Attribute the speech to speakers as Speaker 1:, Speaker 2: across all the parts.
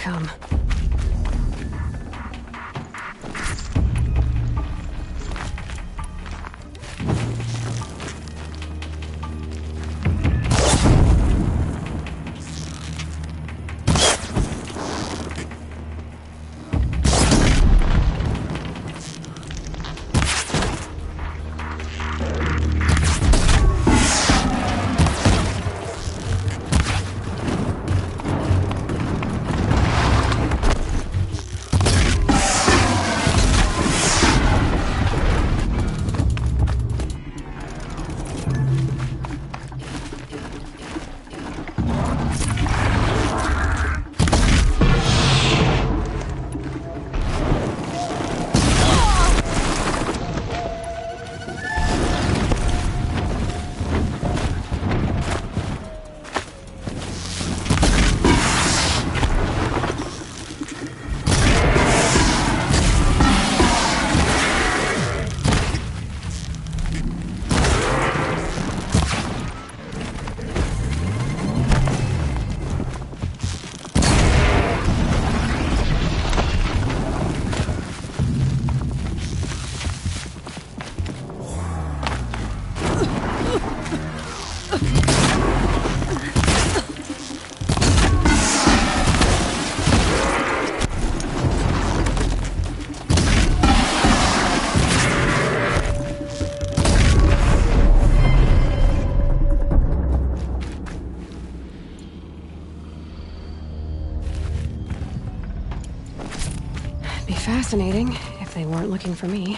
Speaker 1: come. Be fascinating if they weren't looking for me.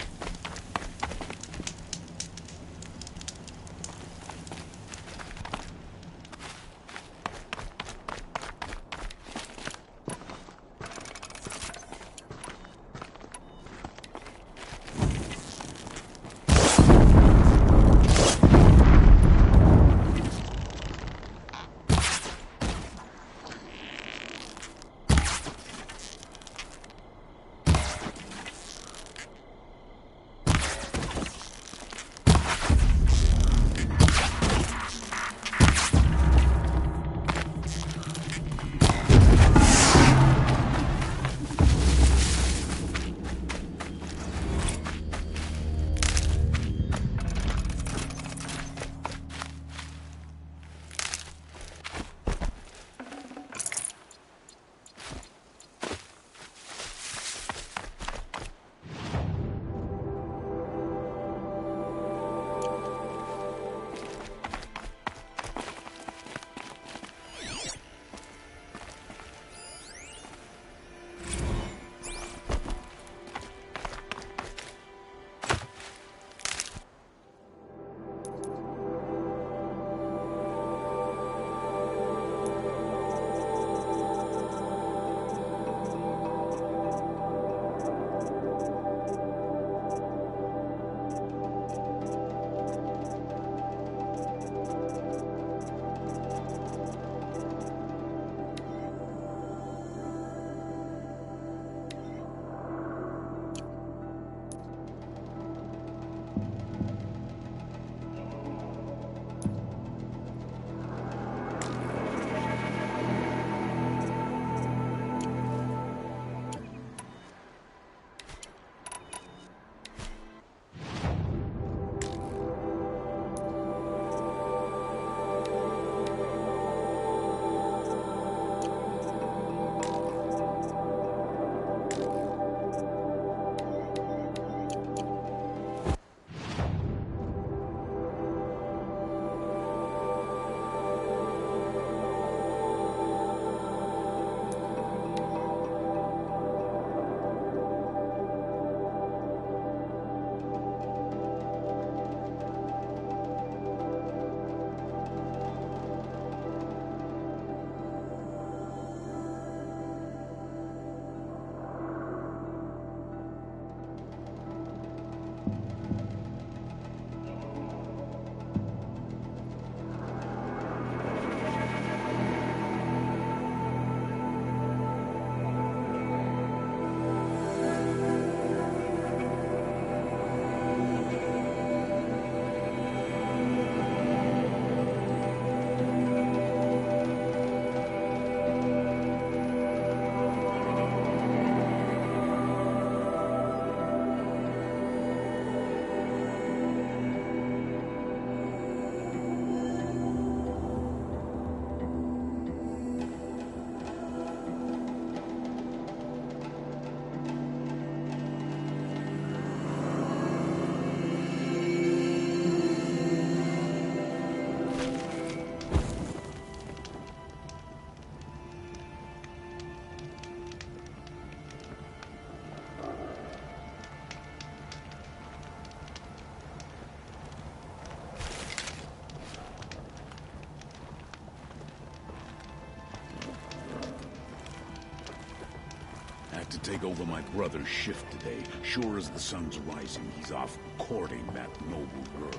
Speaker 2: take over my brother's shift today. Sure as the sun's rising, he's off courting that noble girl.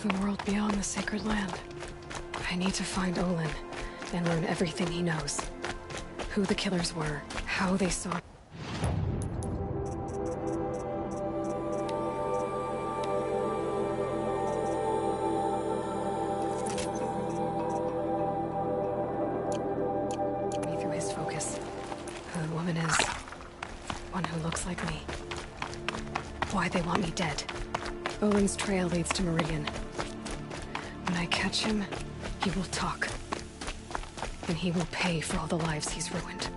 Speaker 1: The world beyond the sacred land. I need to find Olin and learn everything he knows. Who the killers were, how they saw... me through his focus. Who the woman is. One who looks like me. Why they want me dead. Olin's trail leads to Meridian. When I catch him, he will talk. And he will pay for all the lives he's ruined.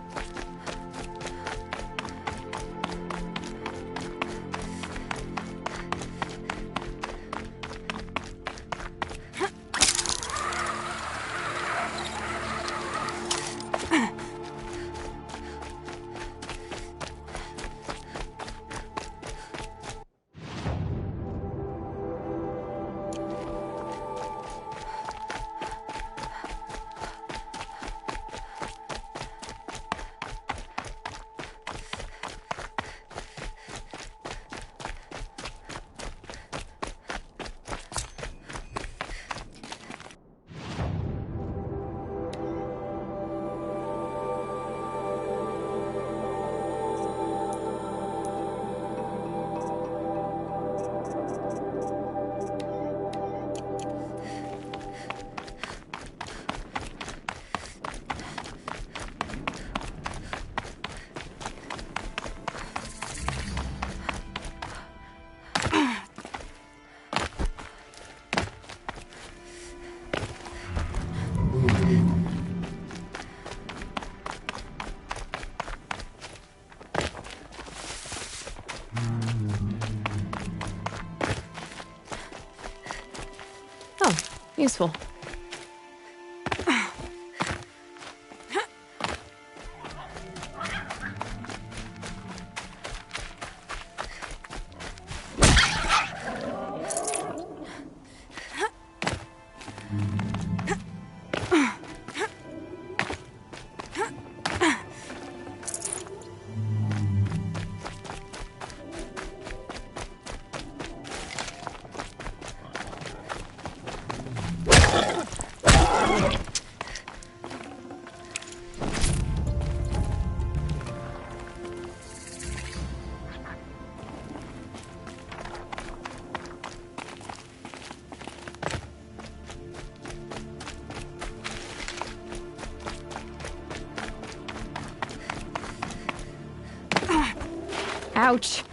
Speaker 1: Useful. Ouch.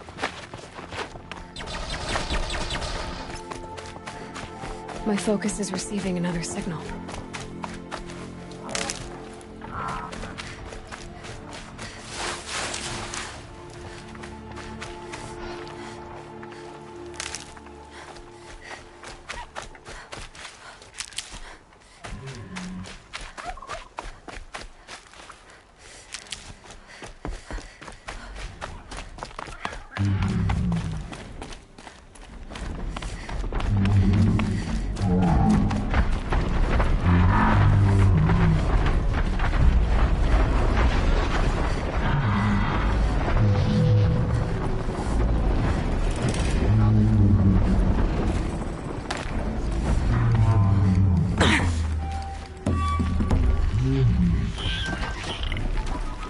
Speaker 1: My focus is receiving another signal.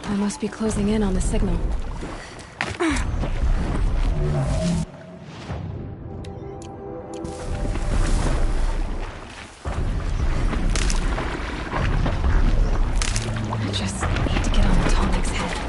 Speaker 1: I must be closing in on the signal. I just need to get on Tonic's head.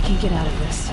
Speaker 1: can get out of this.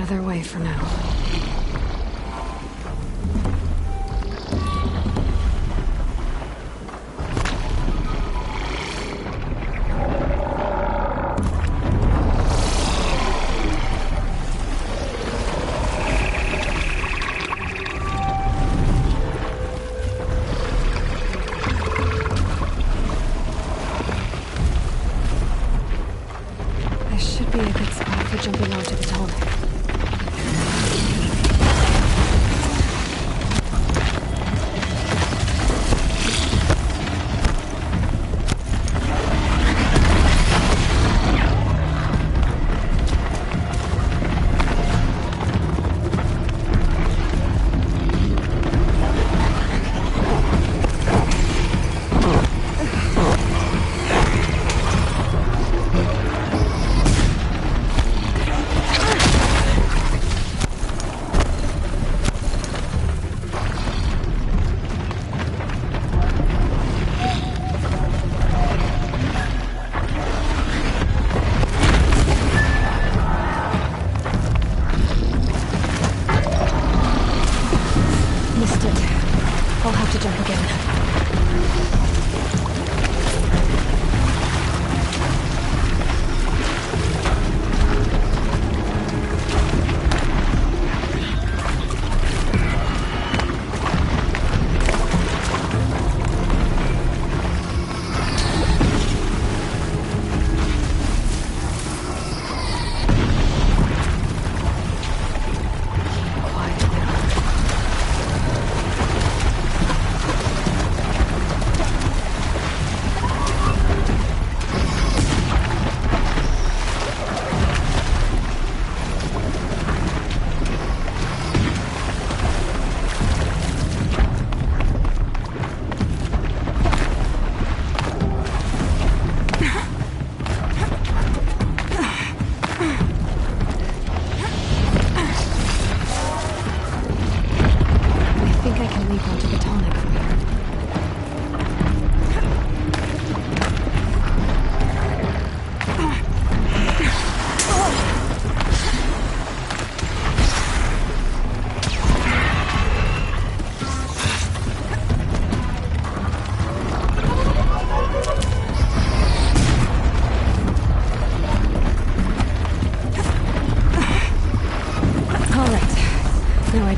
Speaker 1: Their way for now. This should be a good spot for jumping onto the tunnel. I'll have to jump again.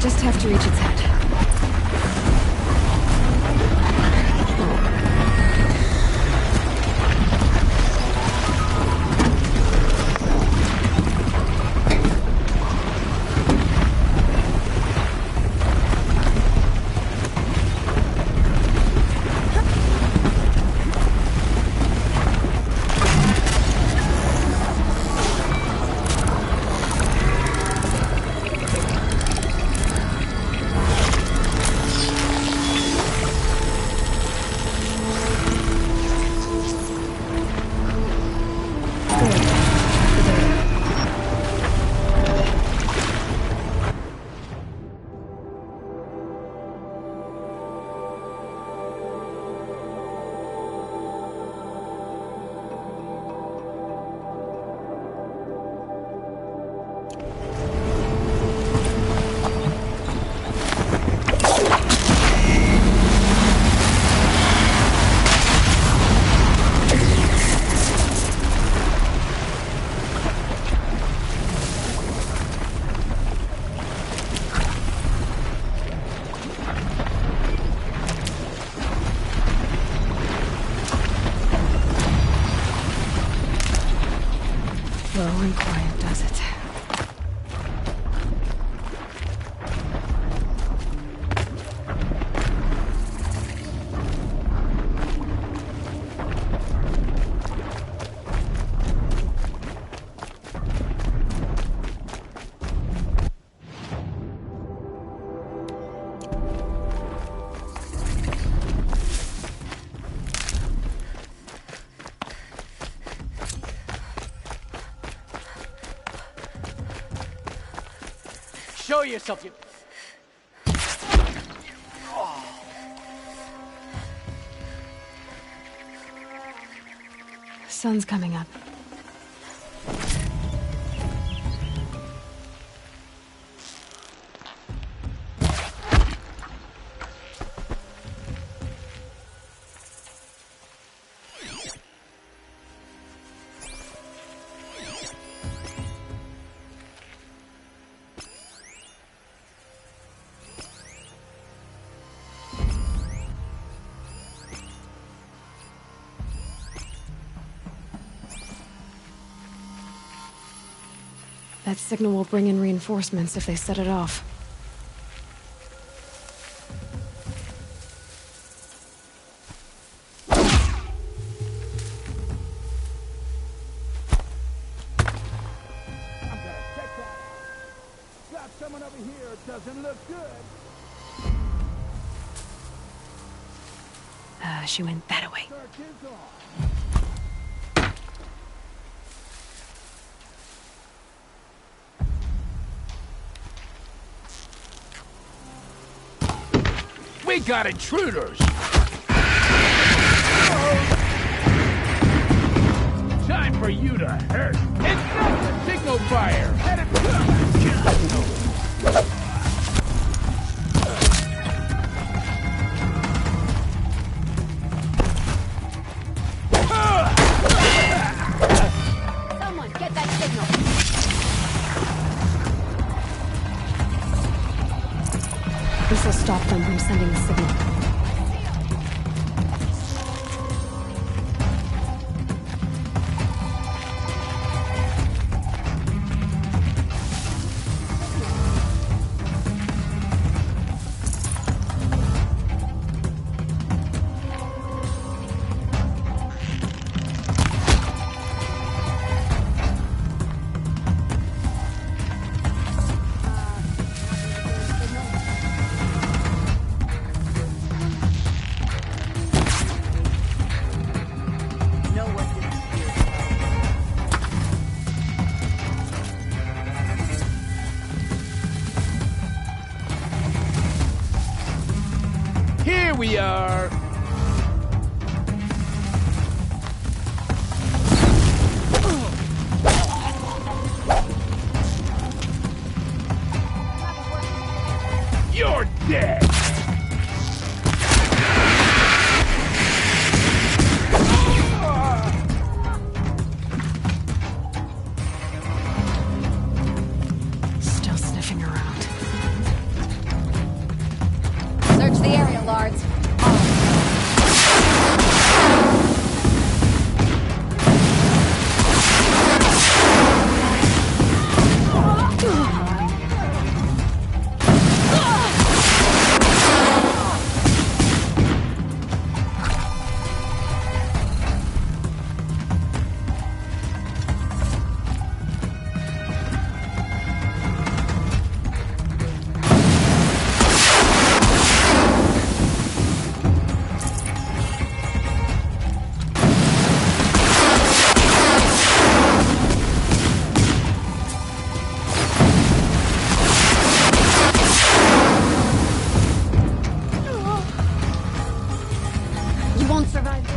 Speaker 1: Just have to reach its head. Slow and quiet does it.
Speaker 3: Show yourself, you...
Speaker 1: Sun's coming up. That signal will bring in reinforcements if they set it off.
Speaker 4: I'm gonna check that out. Got someone over here. Doesn't look good.
Speaker 1: She went that way.
Speaker 4: Search is on.
Speaker 2: We got intruders! Time for you to hurt. It's not the signal fire! Let it
Speaker 5: Someone get that signal.
Speaker 1: This will stop them from sending the signal.
Speaker 2: Here we are! You're dead!
Speaker 1: Still sniffing around.
Speaker 5: Search the area, Lards. You won't survive this.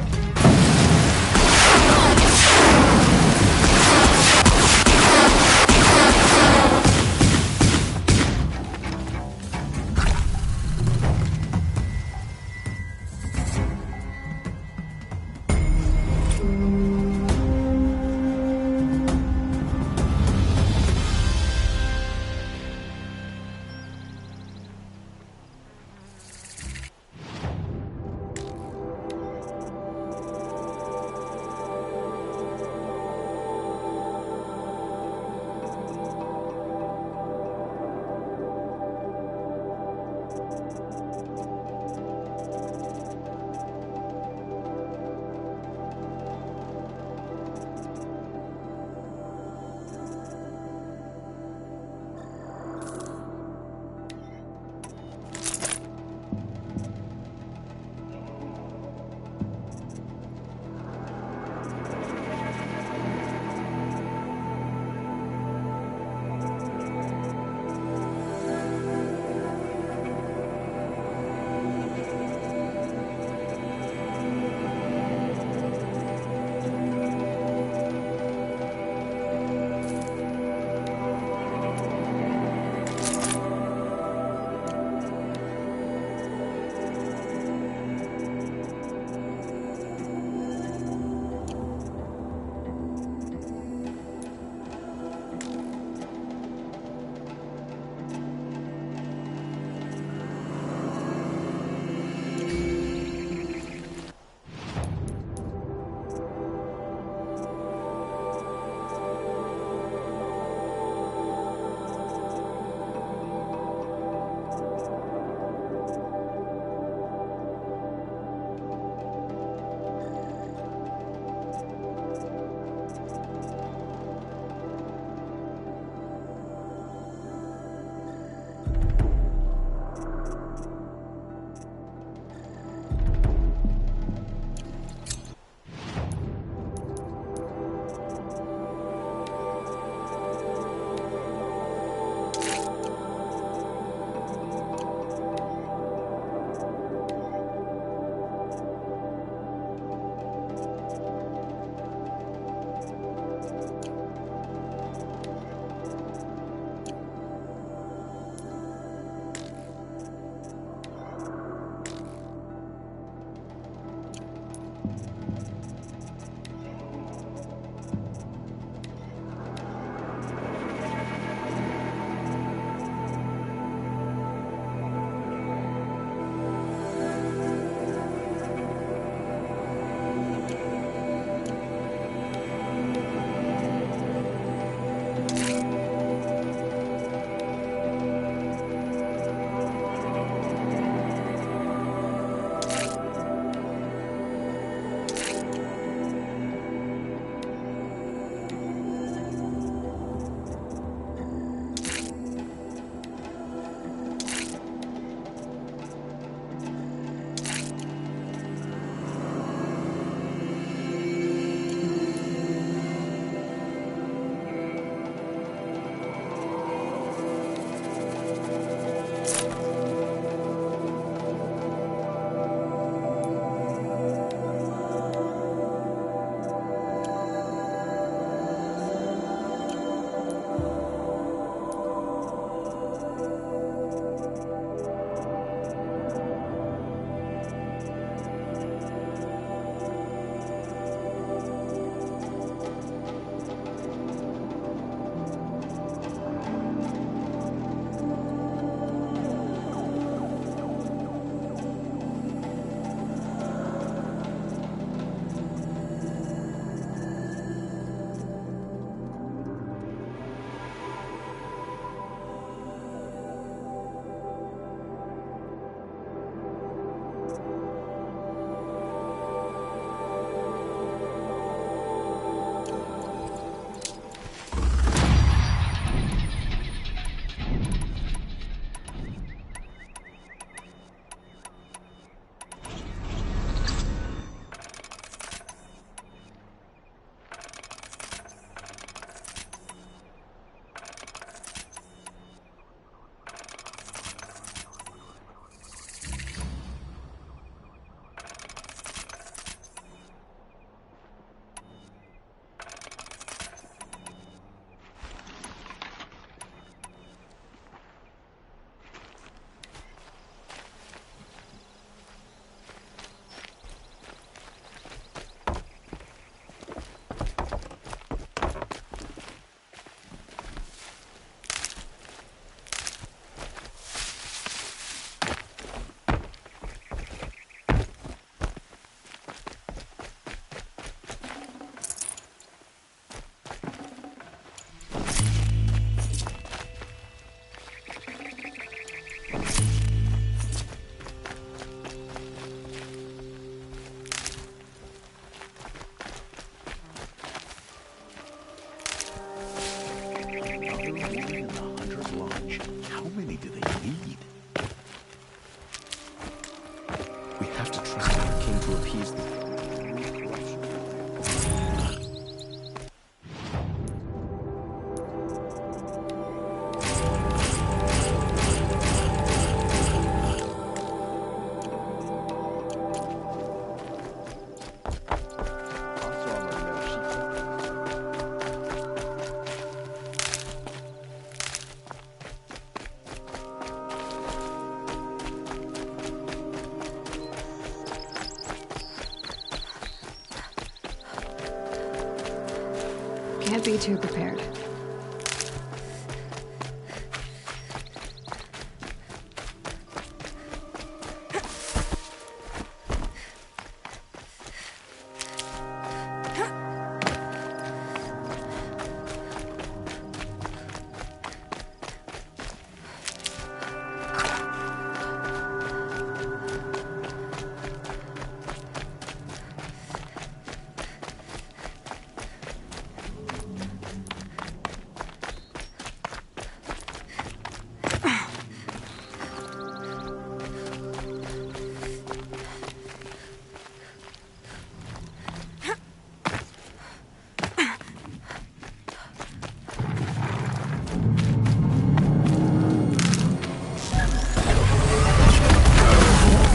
Speaker 1: Can't be too prepared.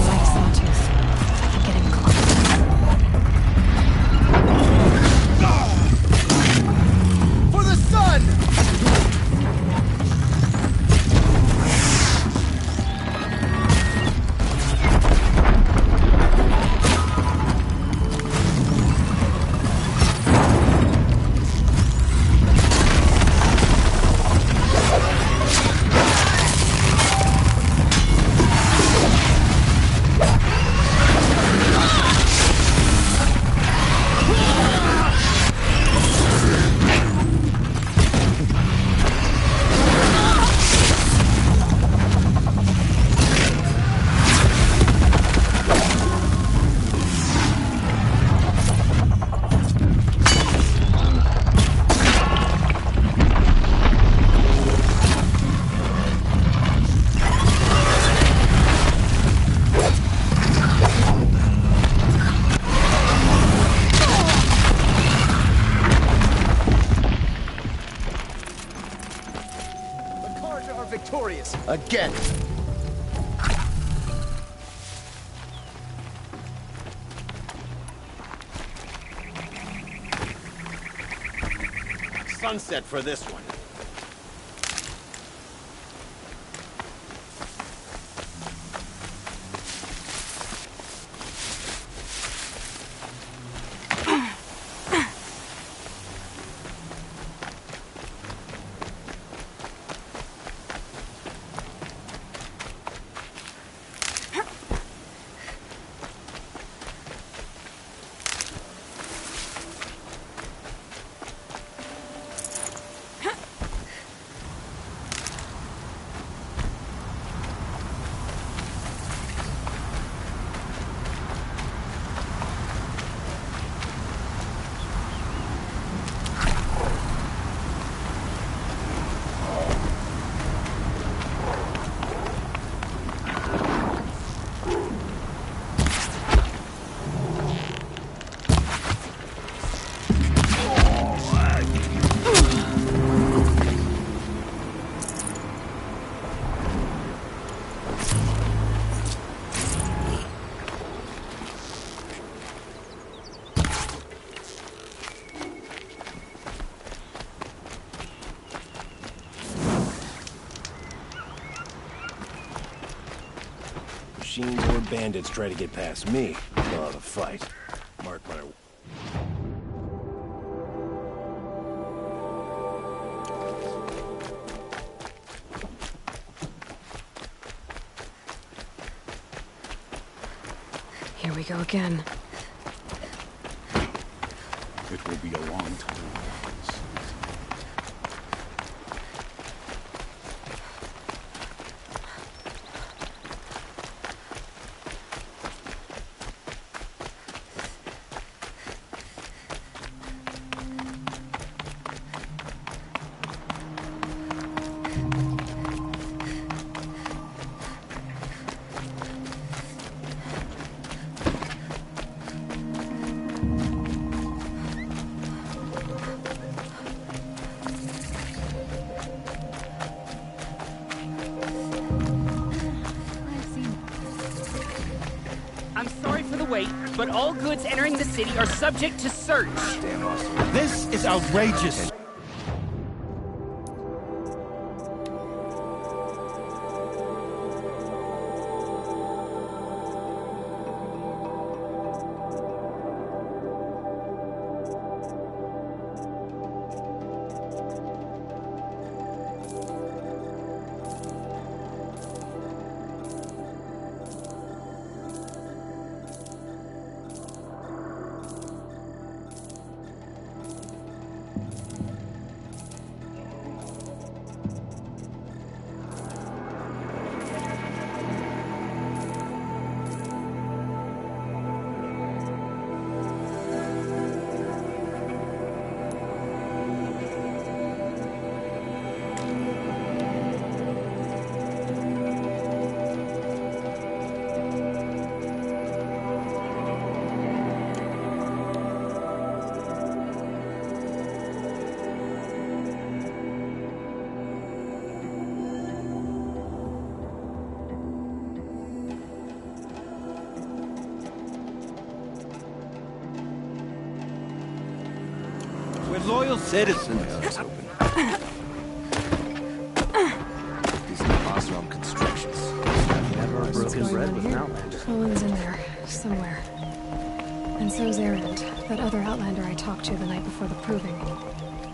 Speaker 1: Like Sawtooth. I can get in close.
Speaker 3: For the sun! The Carja are victorious again. Sunset for this one.
Speaker 6: Machines or bandits try to get past me, they'll have a fight. Mark my...
Speaker 1: Here we go again.
Speaker 2: It will be a long time.
Speaker 7: I'm sorry for the wait, but all goods entering the city are subject to search.
Speaker 3: This is outrageous. We're loyal citizens.
Speaker 6: These
Speaker 8: Osram constructions.
Speaker 7: Never
Speaker 1: What's
Speaker 7: broken
Speaker 1: going
Speaker 7: bread
Speaker 1: on
Speaker 7: with
Speaker 1: here?
Speaker 7: an Outlander.
Speaker 1: Olin's in there, somewhere. And so's Erend, that other Outlander I talked to the night before the proving.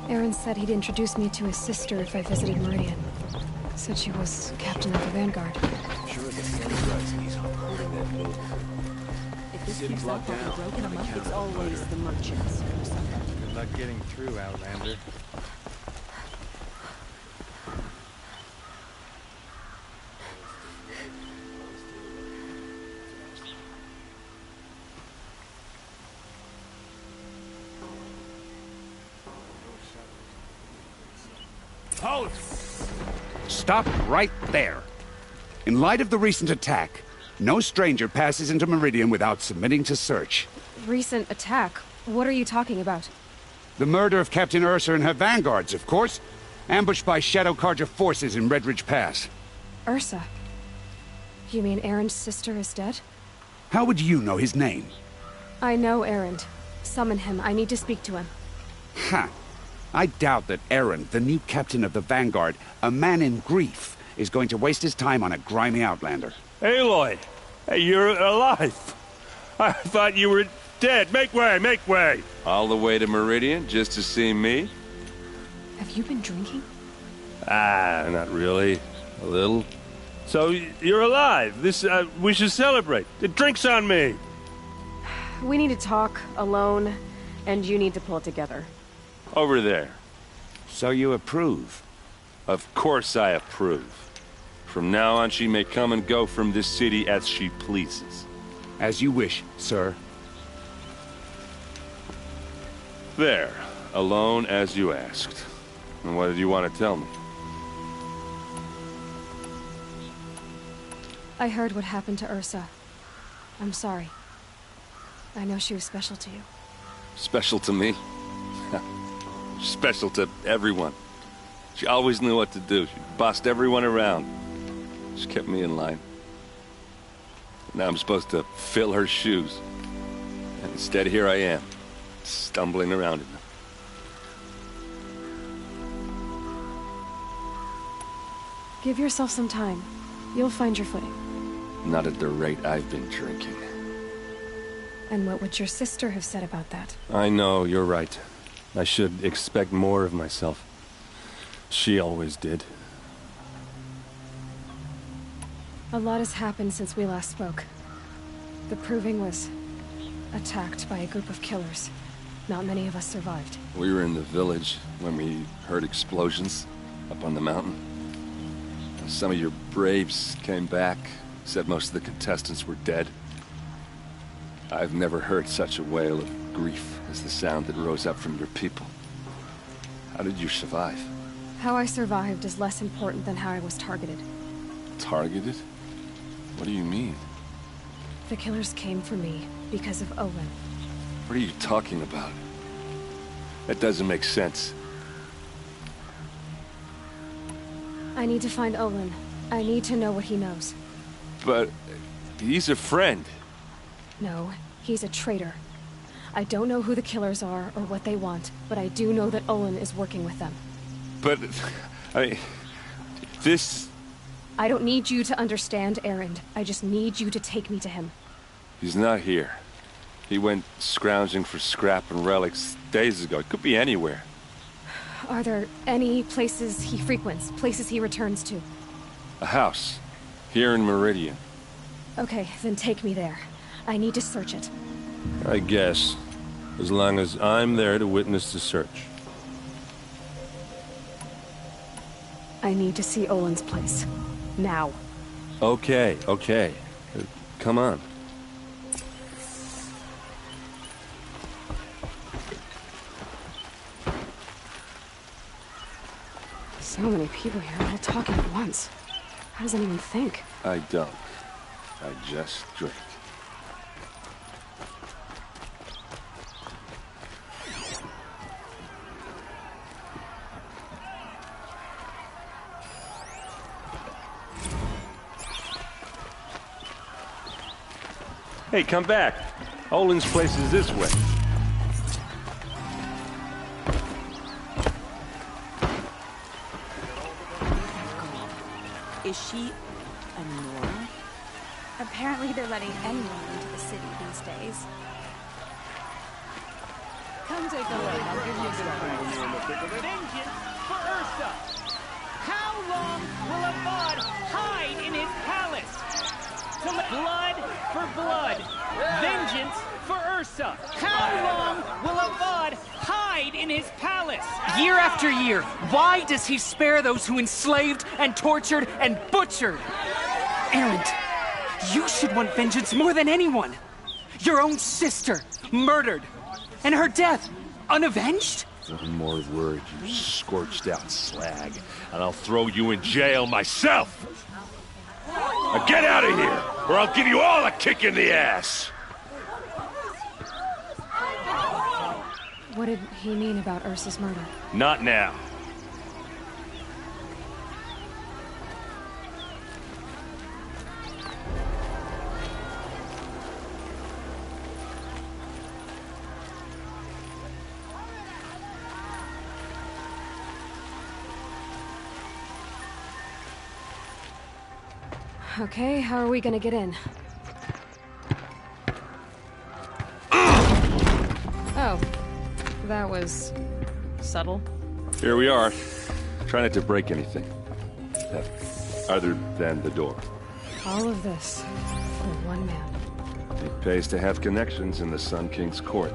Speaker 1: Erend said he'd introduce me to his sister if I visited Meridian. Said she was captain of the Vanguard.
Speaker 6: sure as the sun rises, he's holding that boat.
Speaker 9: If this keeps up while we're broken them up, it's always the merchants.
Speaker 10: Good luck getting through, Outlander.
Speaker 2: Halt! Stop right there. In light of the recent attack, no stranger passes into Meridian without submitting to search.
Speaker 1: Recent attack? What are you talking about?
Speaker 2: The murder of Captain Ursa and her vanguards, of course. Ambushed by Shadow Carja forces in Redridge Pass.
Speaker 1: Ursa? You mean Erend's sister is dead?
Speaker 2: How would you know his name?
Speaker 1: I know Erend. Summon him. I need to speak to him.
Speaker 2: Ha! I doubt that Erend, the new captain of the Vanguard, a man in grief, is going to waste his time on a grimy Outlander.
Speaker 6: Aloy! Hey, you're alive! I thought you were dead. Make way, make way!
Speaker 11: All the way to Meridian just to see me?
Speaker 1: Have you been drinking?
Speaker 6: Ah, not really. A little. So, you're alive. We should celebrate. The drink's on me!
Speaker 9: We need to talk alone, and you need to pull it together.
Speaker 11: Over there.
Speaker 2: So you approve?
Speaker 11: Of course I approve. From now on, she may come and go from this city as she pleases.
Speaker 2: As you wish, sir.
Speaker 11: There. Alone as you asked. And what did you want to tell me?
Speaker 1: I heard what happened to Ursa. I'm sorry. I know she was special to you.
Speaker 11: Special to me? Special to everyone. She always knew what to do. She bossed everyone around. She kept me in line. Now I'm supposed to fill her shoes. And instead, here I am, stumbling around in them.
Speaker 1: Give yourself some time. You'll find your footing.
Speaker 11: Not at the rate I've been drinking.
Speaker 1: And what would your sister have said about that?
Speaker 6: I know, you're right. I should expect more of myself. She always did.
Speaker 1: A lot has happened since we last spoke. The Proving was attacked by a group of killers. Not many of us survived.
Speaker 11: We were in the village when we heard explosions up on the mountain. Some of your braves came back, said most of the contestants were dead. I've never heard such a wail of grief as the sound that rose up from your people. How did you survive?
Speaker 1: How I survived is less important than how I was targeted.
Speaker 11: Targeted? What do you mean?
Speaker 1: The killers came for me because of Olin.
Speaker 11: What are you talking about? That doesn't make sense.
Speaker 1: I need to find Olin. I need to know what he knows.
Speaker 11: But he's a friend.
Speaker 1: No, he's a traitor. I don't know who the killers are or what they want, but I do know that Olin is working with them.
Speaker 11: But, I mean, this...
Speaker 1: I don't need you to understand Erend. I just need you to take me to him.
Speaker 11: He's not here. He went scrounging for scrap and relics days ago. It could be anywhere.
Speaker 1: Are there any places he frequents, places he returns to?
Speaker 11: A house. Here in Meridian.
Speaker 1: Okay, then take me there. I need to search it.
Speaker 6: I guess. As long as I'm there to witness the search.
Speaker 1: I need to see Olin's place. Now.
Speaker 6: Okay, okay. Come on.
Speaker 1: So many people here, all talking at once. How does anyone think?
Speaker 11: I don't. I just drink.
Speaker 6: Hey, come back. Olin's place is this way.
Speaker 8: Is she a Nora?
Speaker 12: Apparently they're letting anyone into the city these days.
Speaker 7: Come take a look. I'll give you a good price. Vengeance for Ursa! How long will Avad hide in his palace? Blood for blood. Vengeance for Ursa. How long will Avad hide in his palace? Year after year, why does he spare those who enslaved and tortured and butchered? Erend, you should want vengeance more than anyone. Your own sister, murdered. And her death, unavenged?
Speaker 6: One more word, you scorched out slag, and I'll throw you in jail myself! Now get out of here, or I'll give you all a kick in the ass!
Speaker 1: What did he mean about Ursa's murder?
Speaker 6: Not now.
Speaker 1: Okay, how are we gonna get in? Oh, that was subtle.
Speaker 11: Here we are. Try not to break anything. Other than the door.
Speaker 1: All of this for one man.
Speaker 11: It pays to have connections in the Sun King's court.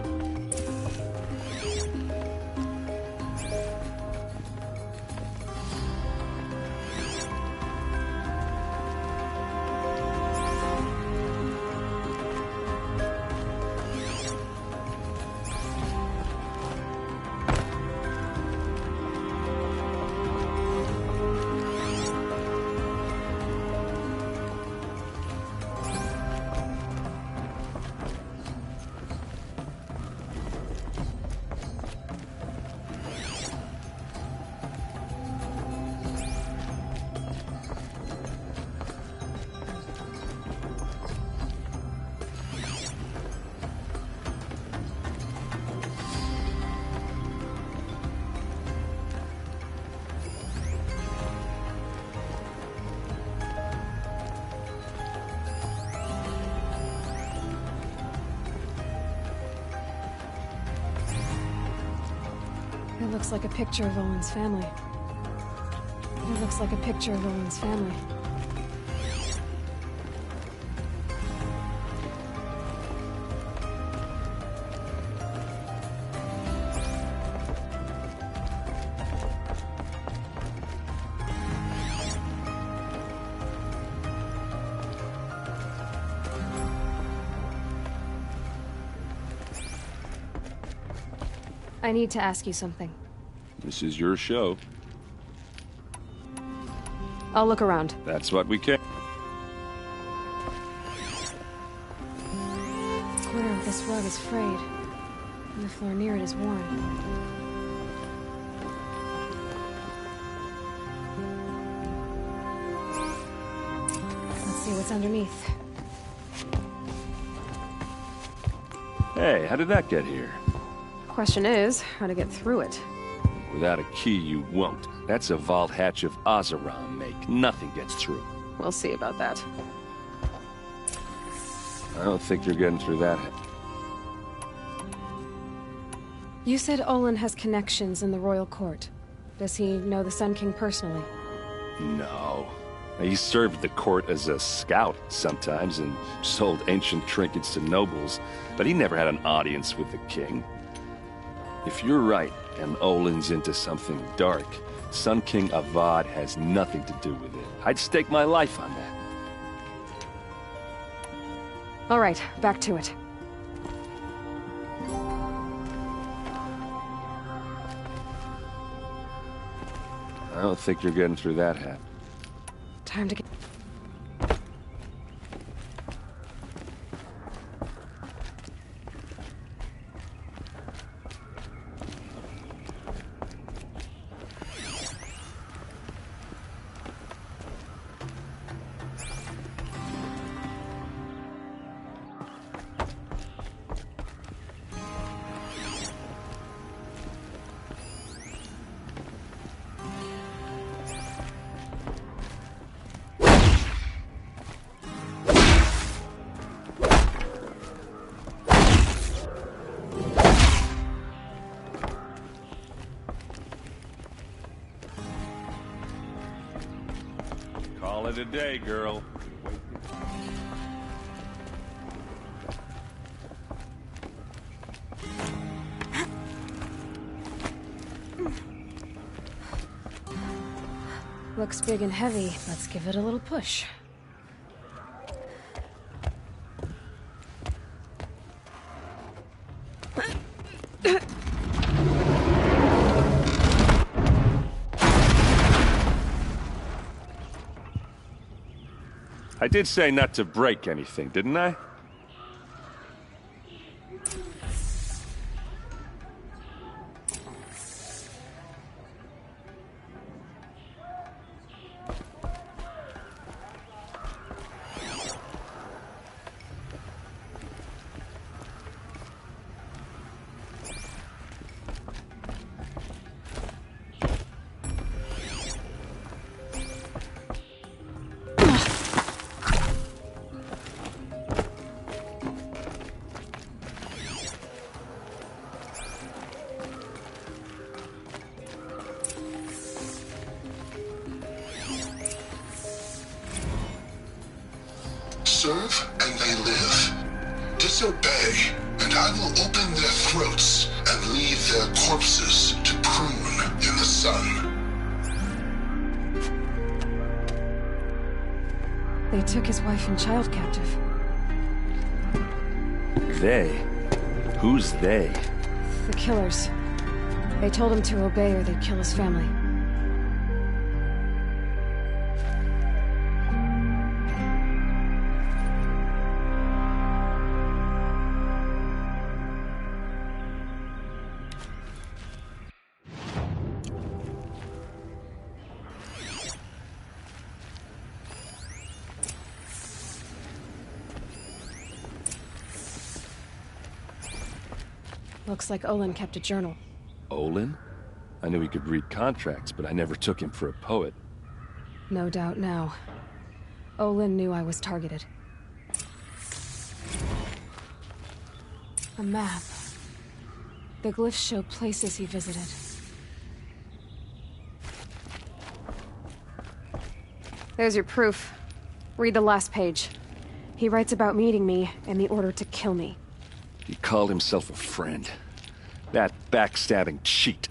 Speaker 1: It looks like a picture of Owen's family. It looks like a picture of Owen's family. I need to ask you something.
Speaker 11: This is your show.
Speaker 1: I'll look around.
Speaker 11: That's what we can.
Speaker 1: The corner of this rug is frayed, and the floor near it is worn. Let's see what's underneath.
Speaker 11: Hey, how did that get here?
Speaker 9: Question is, how to get through it.
Speaker 11: Without a key, you won't. That's a vault hatch of Oseram make. Nothing gets through.
Speaker 9: We'll see about that.
Speaker 11: I don't think you're getting through that.
Speaker 1: You said Olin has connections in the royal court. Does he know the Sun King personally?
Speaker 11: No. He served the court as a scout sometimes and sold ancient trinkets to nobles, but he never had an audience with the king. If you're right, and Olin's into something dark, Sun King Avad has nothing to do with it. I'd stake my life on that.
Speaker 9: All right, back to it.
Speaker 11: I don't think you're getting through that hat.
Speaker 9: Time to get...
Speaker 6: Call it a day, girl.
Speaker 1: Looks big and heavy. Let's give it a little push.
Speaker 6: I did say not to break anything, didn't I?
Speaker 13: Serve and they live. Disobey, and I will open their throats and leave their corpses to prune in the sun.
Speaker 1: They took his wife and child captive.
Speaker 6: They? Who's they?
Speaker 1: The killers. They told him to obey or they'd kill his family. Looks like Olin kept a journal.
Speaker 11: Olin? I knew he could read contracts, but I never took him for a poet.
Speaker 1: No doubt now. Olin knew I was targeted. A map. The glyphs show places he visited. There's your proof. Read the last page. He writes about meeting me and the order to kill me.
Speaker 11: He called himself a friend. That backstabbing cheat.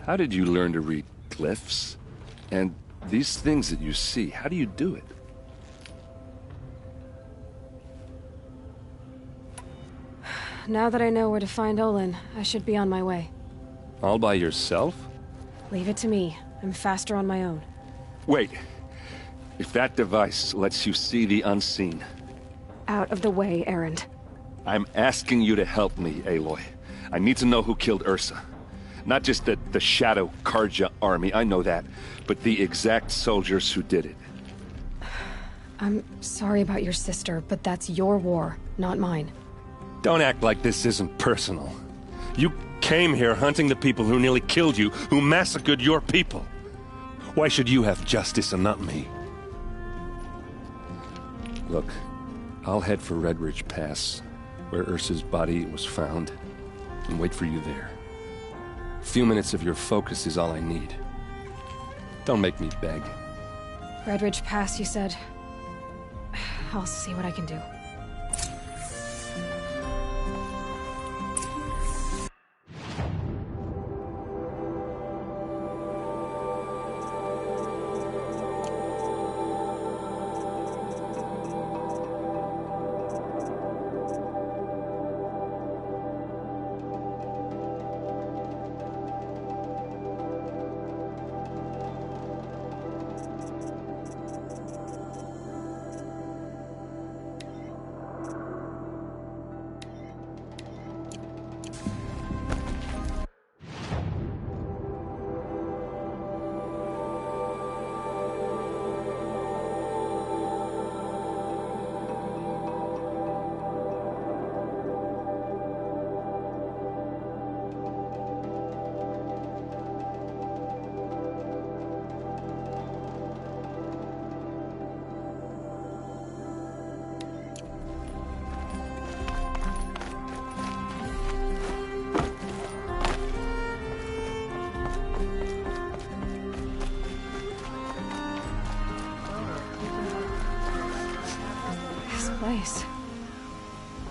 Speaker 11: How did you learn to read glyphs? And these things that you see, how do you do it?
Speaker 1: Now that I know where to find Olin, I should be on my way.
Speaker 11: All by yourself?
Speaker 1: Leave it to me. I'm faster on my own.
Speaker 11: Wait. If that device lets you see the unseen...
Speaker 1: Out of the way, Erend.
Speaker 11: I'm asking you to help me, Aloy. I need to know who killed Ursa. Not just the Shadow Karja army, I know that, but the exact soldiers who did it.
Speaker 1: I'm sorry about your sister, but that's your war, not mine.
Speaker 11: Don't act like this isn't personal. You came here hunting the people who nearly killed you, who massacred your people. Why should you have justice and not me? Look, I'll head for Red Ridge Pass, where Ursa's body was found, and wait for you there. A few minutes of your focus is all I need. Don't make me beg.
Speaker 1: Red Ridge Pass, you said? I'll see what I can do.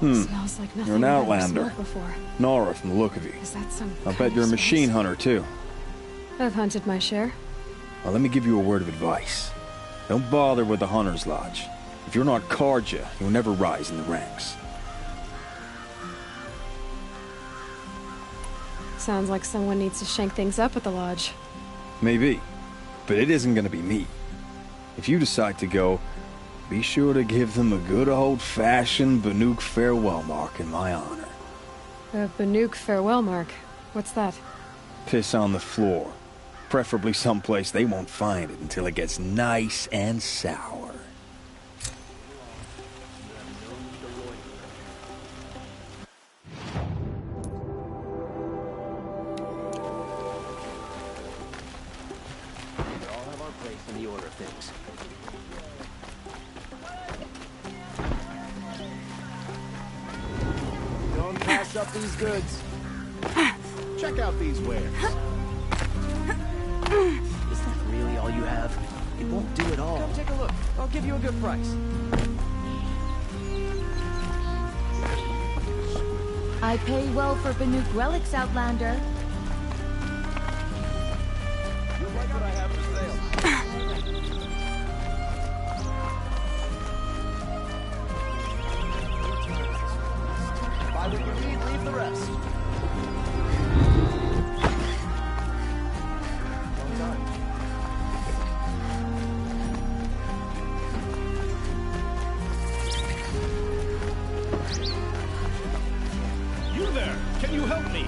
Speaker 1: Smells like nothing
Speaker 14: You're an
Speaker 1: I've ever
Speaker 14: outlander.
Speaker 1: smelled before.
Speaker 14: Nora from the look of you.
Speaker 1: Is that some
Speaker 14: I
Speaker 1: kind
Speaker 14: bet
Speaker 1: of
Speaker 14: you're a
Speaker 1: spice?
Speaker 14: machine hunter, too.
Speaker 1: I've hunted my share.
Speaker 14: Well, let me give you a word of advice. Don't bother with the Hunter's Lodge. If you're not Carja, you'll never rise in the ranks.
Speaker 1: Sounds like someone needs to shank things up at the lodge.
Speaker 14: Maybe. But it isn't gonna be me. If you decide to go, be sure to give them a good old-fashioned Banuk farewell mark in my honor.
Speaker 1: A Banuk farewell mark. What's that?
Speaker 14: Piss on the floor. Preferably someplace they won't find it until it gets nice and sour.
Speaker 15: We all have our place in the order of things.
Speaker 3: Don't pass up these goods. Check out these wares.
Speaker 15: Is that really all you have? It won't do it all.
Speaker 3: Come take a look. I'll give you a good price.
Speaker 16: I pay well for Banuk relics, Outlander.
Speaker 3: You like what I have for sale? Buy what you need, leave the rest. Long time.
Speaker 4: You there! Can you help me?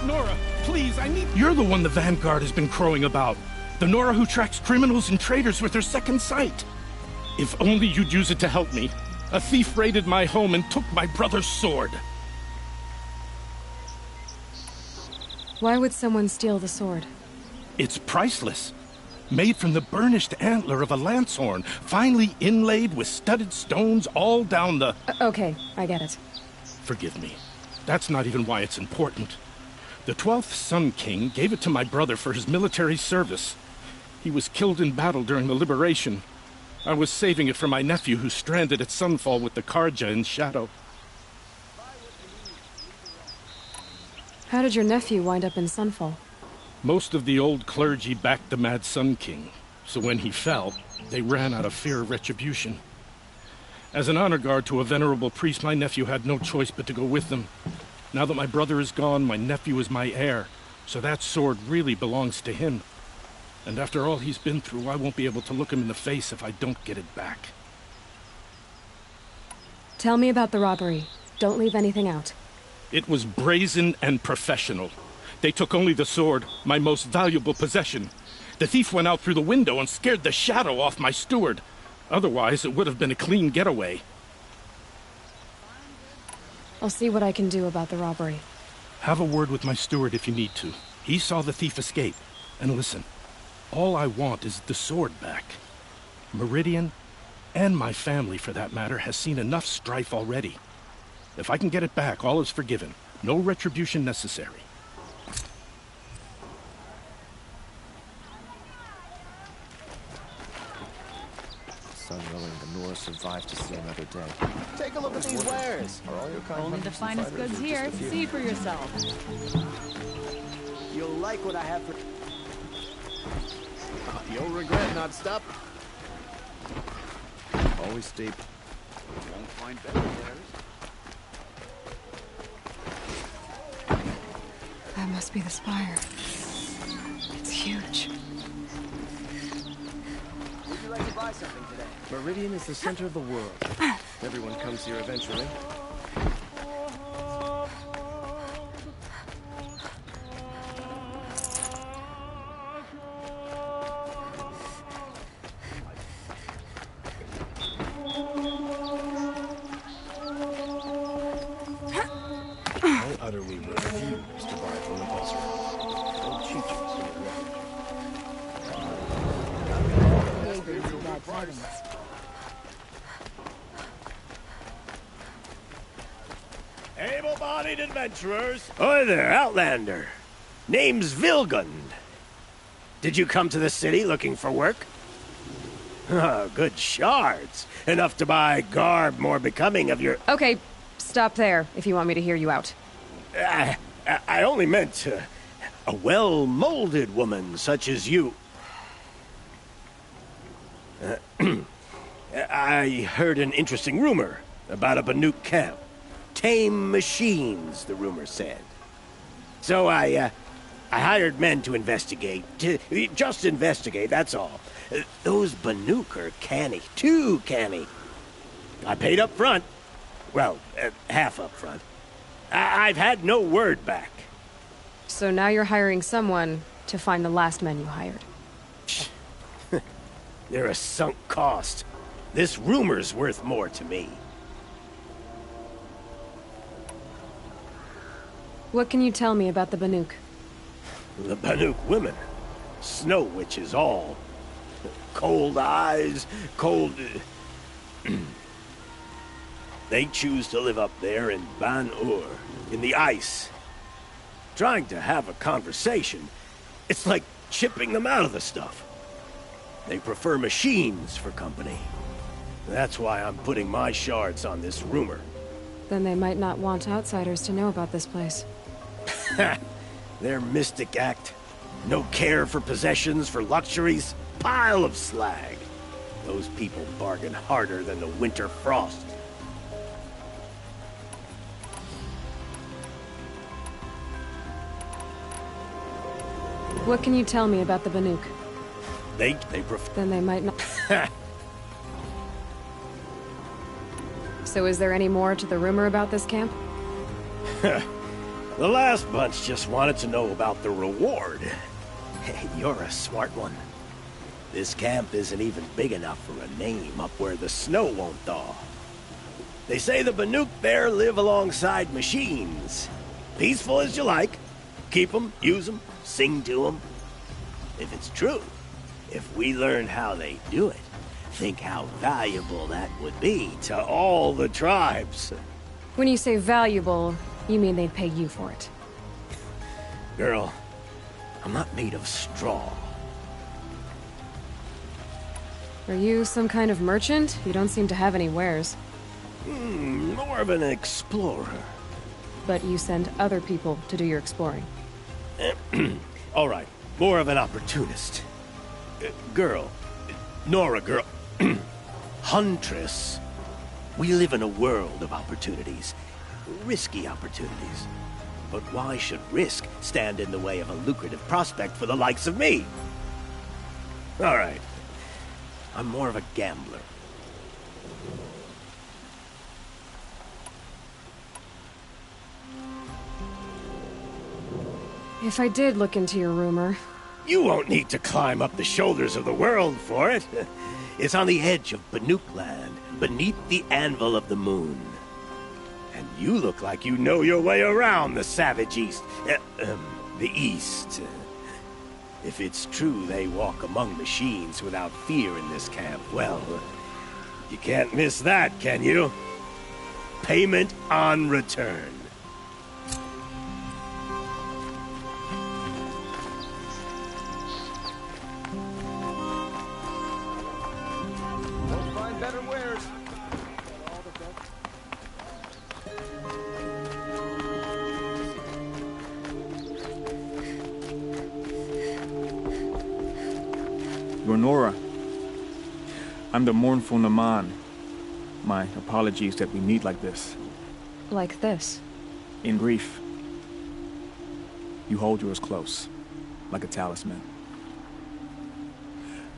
Speaker 4: Nora, please, I need... You're the one the Vanguard has been crowing about. The Nora who tracks criminals and traitors with her second sight. If only you'd use it to help me. A thief raided my home and took my brother's sword.
Speaker 1: Why would someone steal the sword?
Speaker 4: It's priceless. Made from the burnished antler of a lancehorn, finely inlaid with studded stones all down the...
Speaker 1: Okay, I get it.
Speaker 4: Forgive me. That's not even why it's important. The 12th Sun King gave it to my brother for his military service. He was killed in battle during the liberation. I was saving it for my nephew who's stranded at Sunfall with the Carja in Shadow.
Speaker 1: How did your nephew wind up in Sunfall?
Speaker 4: Most of the old clergy backed the Mad Sun King, so when he fell, they ran out of fear of retribution. As an honor guard to a venerable priest, my nephew had no choice but to go with them. Now that my brother is gone, my nephew is my heir, so that sword really belongs to him. And after all he's been through, I won't be able to look him in the face if I don't get it back.
Speaker 1: Tell me about the robbery. Don't leave anything out.
Speaker 4: It was brazen and professional. They took only the sword, my most valuable possession. The thief went out through the window and scared the shadow off my steward. Otherwise, it would have been a clean getaway.
Speaker 1: I'll see what I can do about the robbery.
Speaker 4: Have a word with my steward if you need to. He saw the thief escape. And listen, all I want is the sword back. Meridian, and my family for that matter, has seen enough strife already. If I can get it back, all is forgiven. No retribution necessary.
Speaker 15: Sun willing, the Nora survived to see another day.
Speaker 3: Take a look at these wares.
Speaker 15: Are all your kind
Speaker 12: Only the
Speaker 15: hunters and
Speaker 12: finest
Speaker 15: fighters,
Speaker 12: goods
Speaker 15: or
Speaker 12: here.
Speaker 15: just a few?
Speaker 12: See for yourself.
Speaker 3: You'll like what I have for... You'll regret not stopping.
Speaker 15: Always stay...
Speaker 2: Won't find better wares.
Speaker 1: That must be the spire. It's huge.
Speaker 3: Would you like to buy something today?
Speaker 15: Meridian is the center of the world. Everyone comes here eventually. I utterly refuse to buy from the buzzer. Don't cheat
Speaker 17: Able-bodied adventurers. Hi there, Outlander. Name's Vilgund. Did you come to the city looking for work? Good shards. Enough to buy garb more becoming of your...
Speaker 1: Okay,
Speaker 9: Stop there, if you want me to hear you out.
Speaker 17: I only meant a well-molded woman such as you. I heard an interesting rumor about a Banuk camp. Tame machines, the rumor said. So I hired men to investigate. Just investigate, that's all. Those Banuk are canny. Too canny. I paid up front. Well, half up front. I've had no word back.
Speaker 9: So now you're hiring someone to find the last men you hired.
Speaker 17: They're a sunk cost. This rumor's worth more to me.
Speaker 9: What can you tell me about the Banuk?
Speaker 17: The Banuk women. Snow witches all. Cold eyes, cold... They choose to live up there in Ban-Ur, in the ice. Trying to have a conversation, it's like chipping them out of the stuff. They prefer machines for company. That's why I'm putting my shards on this rumor.
Speaker 9: Then they might not want outsiders to know about this place.
Speaker 17: Their mystic act. No care for possessions, for luxuries. Pile of slag. Those people bargain harder than the winter frost.
Speaker 9: What can you tell me about the Banuk?
Speaker 17: They prefer...
Speaker 9: Then they might not... So is there any more to the rumor about this camp?
Speaker 17: The last bunch just wanted to know about the reward. Hey, you're a smart one. This camp isn't even big enough for a name up where the snow won't thaw. They say the Banuk there live alongside machines. Peaceful as you like. Keep them, use them, sing to them. If it's true, if we learn how they do it, think how valuable that would be to all the tribes.
Speaker 9: When you say valuable, you mean they'd pay you for it.
Speaker 17: Girl, I'm not made of straw.
Speaker 9: Are you some kind of merchant? You don't seem to have any wares.
Speaker 17: More of an explorer.
Speaker 9: But you send other people to do your exploring.
Speaker 17: All right, more of an opportunist. Girl, Nora girl, Huntress. We live in a world of opportunities. Risky opportunities. But why should risk stand in the way of a lucrative prospect for the likes of me? All right. I'm more of a gambler.
Speaker 9: If I did look into your rumor...
Speaker 17: You won't need to climb up the shoulders of the world for it. It's on the edge of Banuk land, beneath the anvil of the moon. And you look like you know your way around the savage east. The east. If it's true they walk among machines without fear in this camp, well, you can't miss that, can you? Payment on return.
Speaker 3: Won't find better wares.
Speaker 18: You're Nora. I'm the mournful Naman. My apologies that we meet like this.
Speaker 9: Like this?
Speaker 18: In grief. You hold yours close, like a talisman.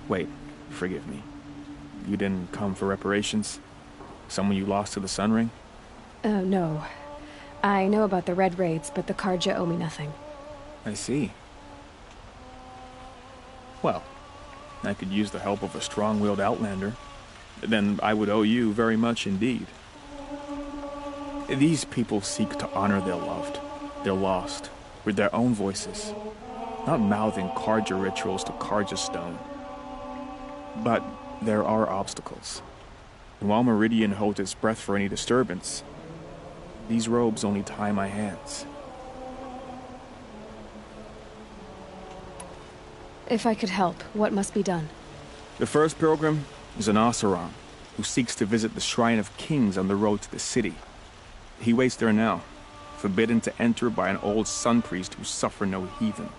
Speaker 18: Wait, forgive me. You didn't come for reparations? Someone you lost to the Sun Ring?
Speaker 9: No. I know about the Red Raids, but the Carja owe me nothing.
Speaker 18: I see. Well, I could use the help of a strong-willed outlander. Then I would owe you very much indeed. These people seek to honor their loved, their lost, with their own voices, not mouthing Carja rituals to Carja stone. But there are obstacles. And while Meridian holds its breath for any disturbance, these robes only tie my hands.
Speaker 9: If I could help, what must be done?
Speaker 18: The first pilgrim is an Oseram, who seeks to visit the Shrine of Kings on the road to the city. He waits there now, forbidden to enter by an old sun priest who suffered no heathen.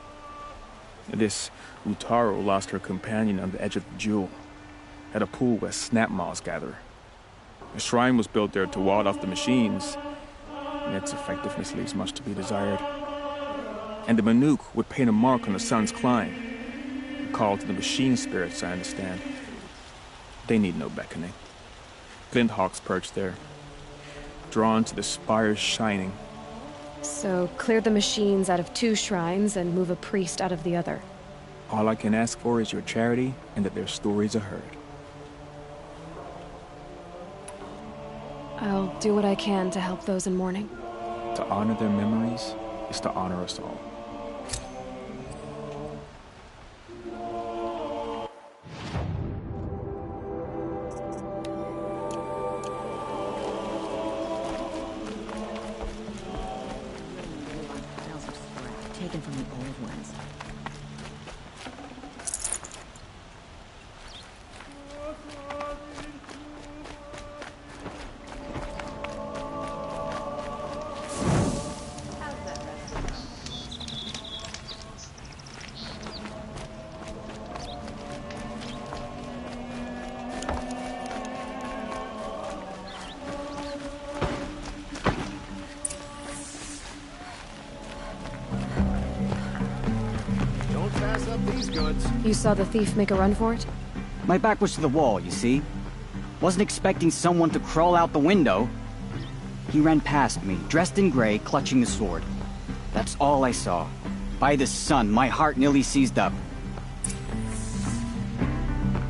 Speaker 18: This Utaru lost her companion on the edge of the jewel, at a pool where snap moths gather. A shrine was built there to ward off the machines, and its effectiveness leaves much to be desired. And the Banuk would paint a mark on the sun's climb, a call to the machine spirits, I understand. They need no beckoning. Glint hawks perch there, drawn to the spires shining.
Speaker 9: So, clear the machines out of 2 shrines and move a priest out of the other.
Speaker 18: All I can ask for is your charity and that their stories are heard.
Speaker 9: I'll do what I can to help those in mourning.
Speaker 18: To honor their memories is to honor us all.
Speaker 8: Taken from the old ones.
Speaker 9: You saw the thief make a run for it?
Speaker 19: My back was to the wall, you see? Wasn't expecting someone to crawl out the window. He ran past me, dressed in gray, clutching the sword. That's all I saw. By the sun, my heart nearly seized up.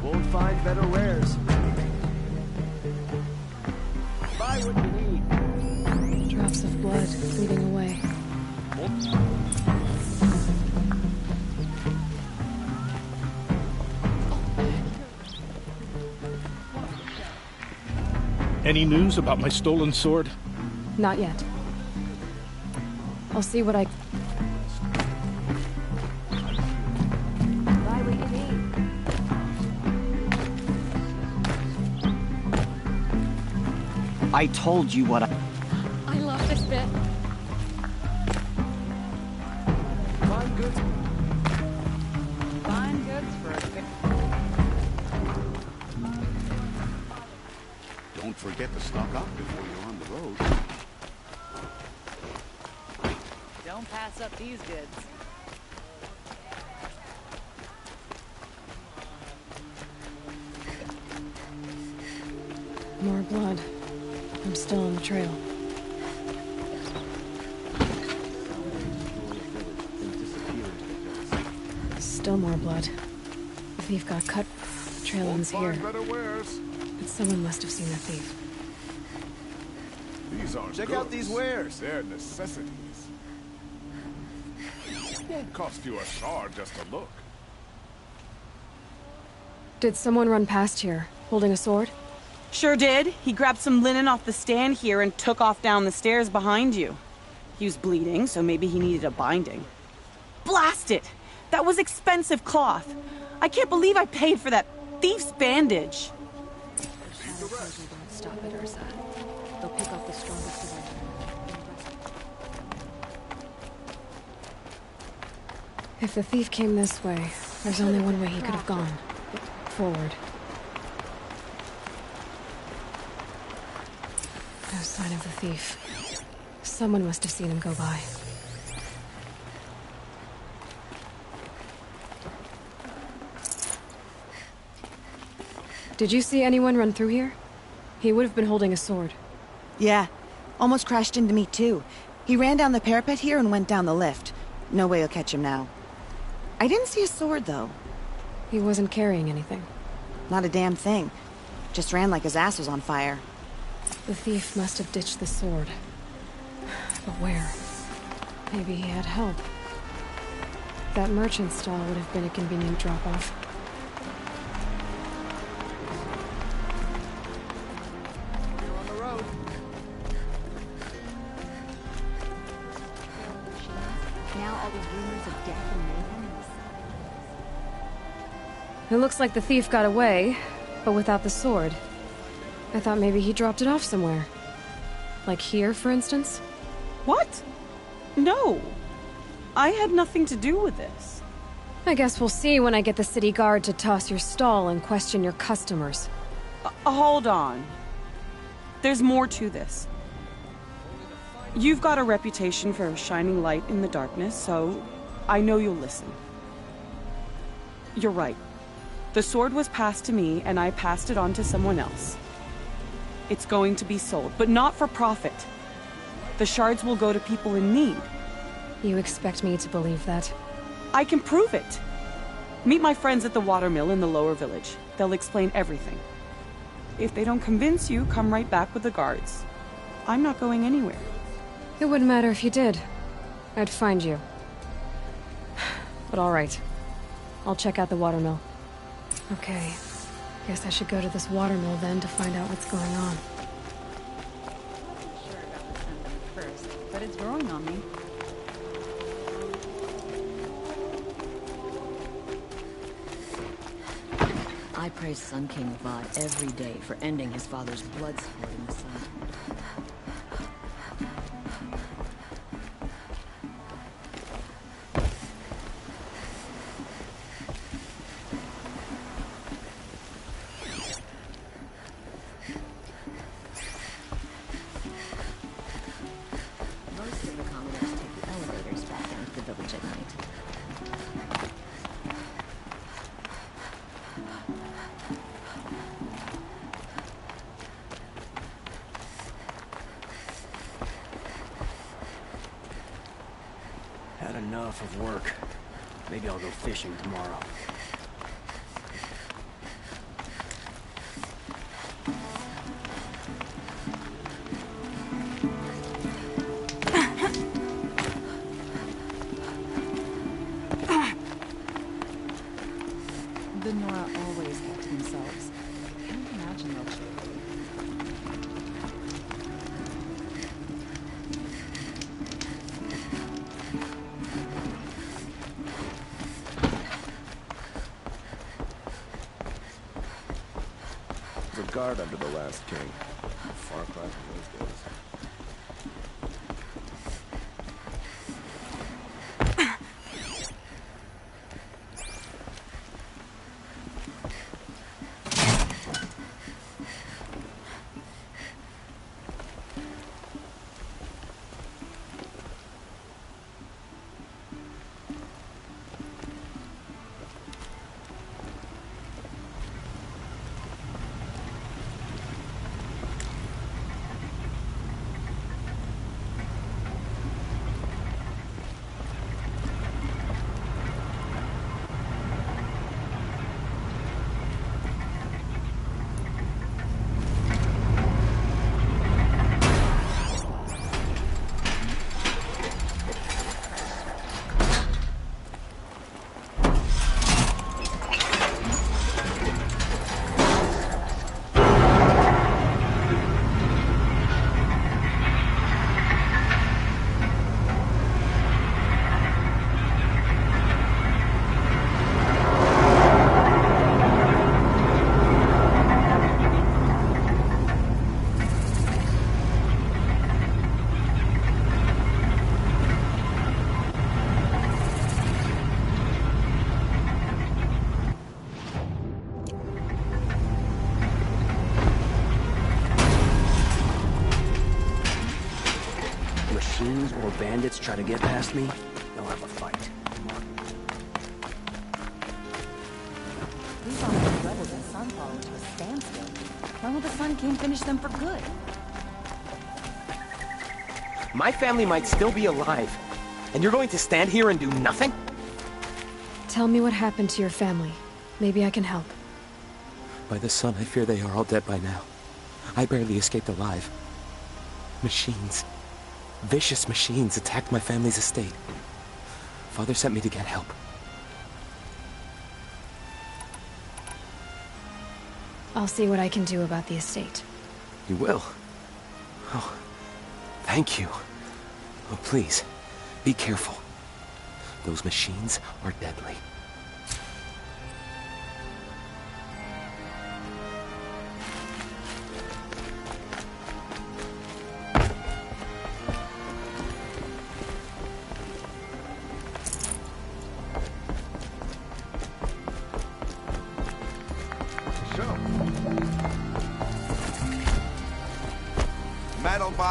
Speaker 3: Won't find better wares. Buy what you need.
Speaker 9: Drops of blood bleeding away.
Speaker 4: Any news about my stolen sword?
Speaker 9: Not yet. I'll see what I...
Speaker 5: Buy what you need.
Speaker 19: I told you what
Speaker 5: I love this bit.
Speaker 3: Find goods.
Speaker 8: Fine goods for a bit.
Speaker 2: Don't forget to stock up before you're on the road.
Speaker 8: Don't pass up these goods.
Speaker 9: More blood. I'm still on the trail. Still more blood. The thief got cut. The trail ends here. But someone must have seen the thief.
Speaker 3: These are Check out these wares.
Speaker 20: They're necessities. Won't cost you a shard just to look.
Speaker 9: Did someone run past here, holding a sword?
Speaker 21: Sure did. He grabbed some linen off the stand here and took off down the stairs behind you. He was bleeding, so maybe he needed a binding. Blast it! That was expensive cloth. I can't believe I paid for that thief's bandage.
Speaker 9: Stop at Ursa. They'll pick off the strongest of our... If the thief came this way, there's only one way he could have gone. Forward. No sign of the thief. Someone must have seen him go by. Did you see anyone run through here? He would have been holding a sword.
Speaker 22: Yeah. Almost crashed into me, too. He ran down the parapet here and went down the lift. No way you'll catch him now. I didn't see a sword, though.
Speaker 9: He wasn't carrying anything.
Speaker 22: Not a damn thing. Just ran like his ass was on fire.
Speaker 9: The thief must have ditched the sword. But where? Maybe he had help. That merchant stall would have been a convenient drop-off. It looks like the thief got away, but without the sword. I thought maybe he dropped it off somewhere. Like here, for instance?
Speaker 21: What? No. I had nothing to do with this.
Speaker 9: I guess we'll see when I get the city guard to toss your stall and question your customers.
Speaker 21: Hold on. There's more to this. You've got a reputation for shining light in the darkness, so I know you'll listen. You're right. The sword was passed to me, and I passed it on to someone else. It's going to be sold, but not for profit. The shards will go to people in need.
Speaker 9: You expect me to believe that?
Speaker 21: I can prove it. Meet my friends at the watermill in the lower village. They'll explain everything. If they don't convince you, come right back with the guards. I'm not going anywhere.
Speaker 9: It wouldn't matter if you did. I'd find you. But all right. I'll check out the watermill. Okay. Guess I should go to this watermill then to find out what's going on.
Speaker 8: Sure about the sentiment first, but it's growing on me. I praise Sun King Avad every day for ending his father's blood sport in the sun. Most of the commoners take the elevators back down to the village at night.
Speaker 17: Had enough of work. Maybe I'll go fishing tomorrow.
Speaker 8: The Nora always kept to themselves. I can't imagine they'll change.
Speaker 15: The guard under the last king. Far cry from those days.
Speaker 17: Machines or bandits try to get past me, they'll have a fight.
Speaker 8: These armed rebels in Sunfall to a standstill. When will the Sun King finish them for good?
Speaker 7: My family might still be alive, and you're going to stand here and do nothing?
Speaker 9: Tell me what happened to your family. Maybe I can help.
Speaker 7: By the sun, I fear they are all dead by now. I barely escaped alive. Machines. Vicious machines attacked my family's estate. Father sent me to get help.
Speaker 9: I'll see what I can do about the estate.
Speaker 7: You will? Oh, thank you. Oh, please, be careful. Those machines are deadly.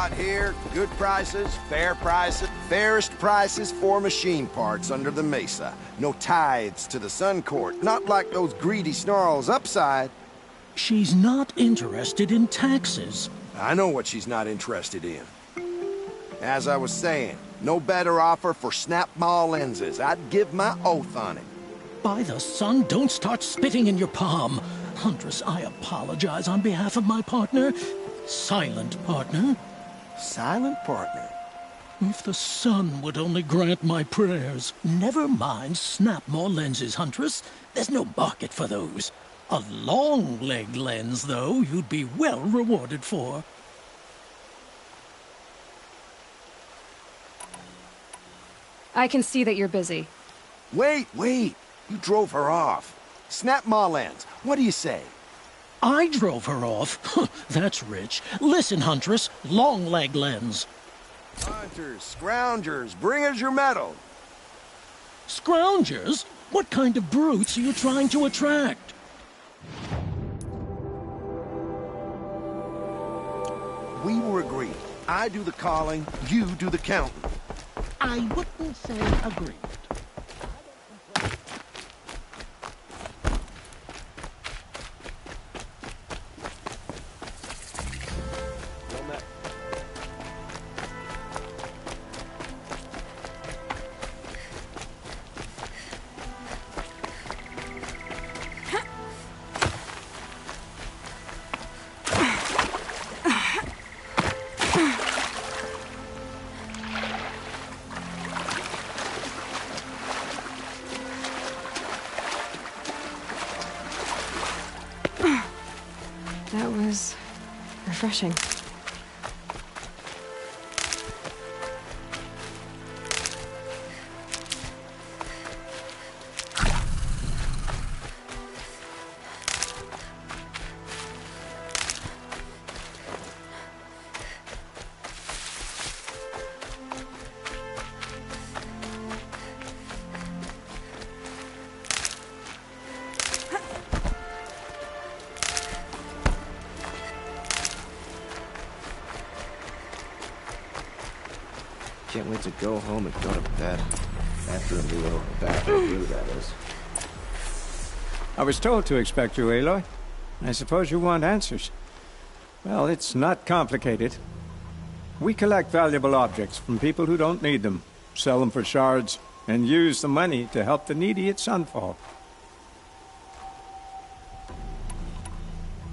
Speaker 10: got here, good prices, fairest prices for machine parts under the mesa. No tithes to the Sun Court, not like those greedy snarls upside.
Speaker 13: She's not interested in taxes.
Speaker 10: I know what she's not interested in. As I was saying, no better offer for snap maw lenses. I'd give my oath on it.
Speaker 13: By the sun, don't start spitting in your palm. Huntress, I apologize on behalf of my partner. Silent partner.
Speaker 10: Silent partner?
Speaker 13: If the sun would only grant my prayers. Never mind snap maw lenses, Huntress. There's no market for those. A long leg lens, though, you'd be well rewarded for.
Speaker 9: I can see that you're busy.
Speaker 10: Wait. You drove her off. Snap maw lens. What do you say?
Speaker 13: I drove her off? That's rich. Listen, Huntress. Long leg lens.
Speaker 10: Hunters, scroungers, bring us your metal.
Speaker 13: Scroungers? What kind of brutes are you trying to attract?
Speaker 10: We were agreed. I do the calling, you do the counting.
Speaker 13: I wouldn't say agreed.
Speaker 9: That was refreshing.
Speaker 23: Can't wait to go home and go to bed. After a meal, a bath and brew, that is.
Speaker 24: I was told to expect you, Aloy. I suppose you want answers. Well, it's not complicated. We collect valuable objects from people who don't need them, sell them for shards, and use the money to help the needy at Sunfall.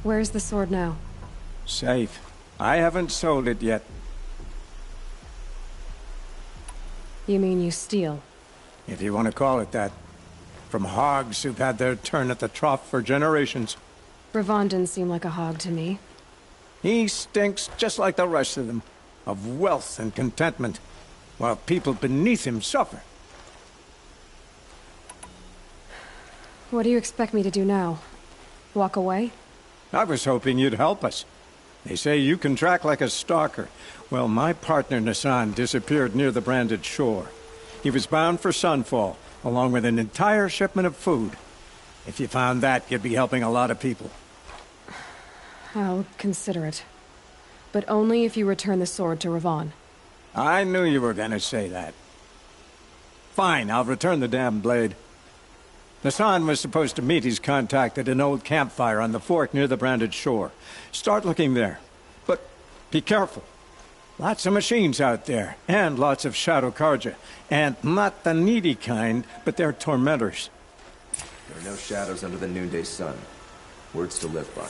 Speaker 9: Where's the sword now?
Speaker 24: Safe. I haven't sold it yet.
Speaker 9: You mean you steal?
Speaker 24: If you want to call it that. From hogs who've had their turn at the trough for generations.
Speaker 9: Ravon didn't seem like a hog to me.
Speaker 24: He stinks just like the rest of them, of wealth and contentment, while people beneath him suffer.
Speaker 9: What do you expect me to do now? Walk away?
Speaker 24: I was hoping you'd help us. They say you can track like a stalker. Well, my partner Nassan disappeared near the branded shore. He was bound for Sunfall, along with an entire shipment of food. If you found that, you'd be helping a lot of people.
Speaker 9: I'll consider it. But only if you return the sword to Ravon.
Speaker 24: I knew you were gonna say that. Fine, I'll return the damn blade. Nassan was supposed to meet his contact at an old campfire on the fork near the branded shore. Start looking there. But be careful. Lots of machines out there, and lots of Shadow Carja. And not the needy kind, but they're tormentors.
Speaker 23: There are no shadows under the noonday sun. Words to live by.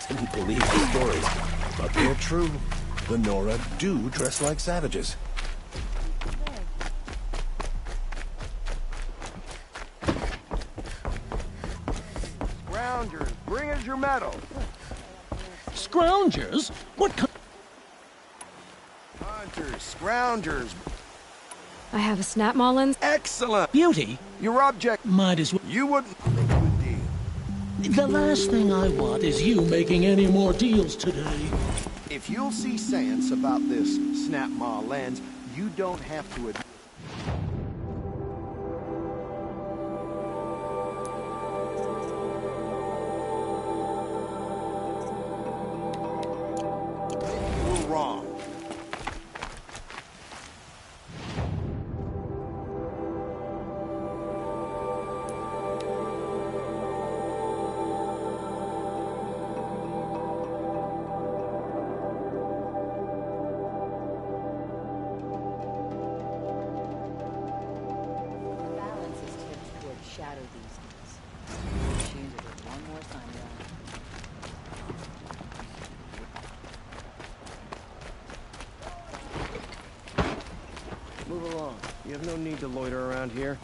Speaker 15: Didn't believe the stories, but they're true. The Nora do dress like savages.
Speaker 10: Scroungers, bring us your medal.
Speaker 13: Scroungers? What kind?
Speaker 10: Hunters, scroungers.
Speaker 9: I have a snap maw lens.
Speaker 10: Excellent.
Speaker 13: Beauty?
Speaker 10: Your object
Speaker 13: might as well.
Speaker 10: You wouldn't make a good deal.
Speaker 13: The last thing I want is you making any more deals today.
Speaker 10: If you'll see sense about this snap maw lens, you don't have to admit. You're wrong.
Speaker 8: Shadow these days. Machines are just one more sign
Speaker 3: Move along. You have no need to loiter around here.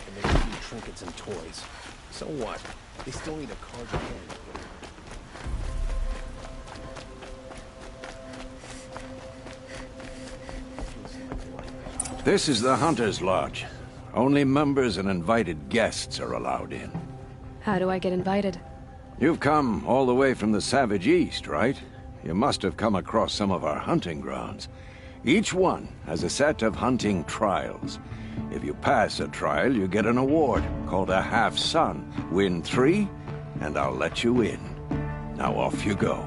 Speaker 15: Can make a few trinkets and toys. So what? They still need a card to hand.
Speaker 6: This is the Hunter's Lodge. Only members and invited guests are allowed in.
Speaker 9: How do I get invited?
Speaker 6: You've come all the way from the Savage East, right? You must have come across some of our hunting grounds. Each one has a set of hunting trials. If you pass a trial, you get an award called a half-sun. Win 3, and I'll let you in. Now off you go.